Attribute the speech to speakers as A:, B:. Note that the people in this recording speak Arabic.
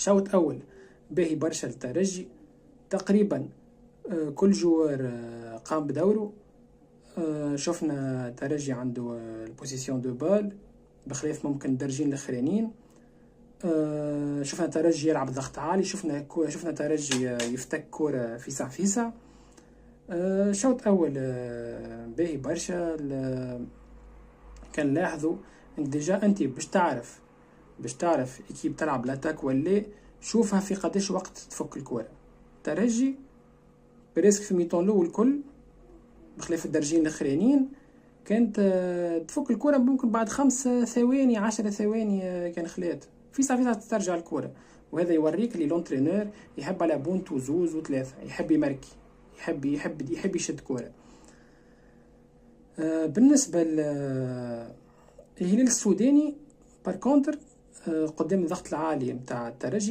A: شوط أول باهي برشا الترجي، تقريبا كل جوار قام بدوره. شفنا ترجي عنده البوزيسيون دو بال بخلاف ممكن الدرجين الاخرانيين. شفنا ترجي يلعب ضغط عالي، شفنا ترجي يفتك كرة فيسع فيسع. شوط اول باهي برشا. كان لاحظوا انك ديجا انت باش تعرف اكيب تلعب لاتاك ولا، شوفها في قداش وقت تفك الكرة. ترجي بريسك في الميطون الاول الكل بخلاف الدرجين الاخرانيين كانت تفك الكرة ممكن بعد 5 ثواني 10 ثواني، كان خلات في ساعة ترجع الكرة. وهذا يوريك لي لونترينور يحب على بونت وزوز وثلاثة، يحب يمركي، يحب يشد كرة. بالنسبة للهلال السوداني بار كونتر قدام الضغط العالي متاع الترجي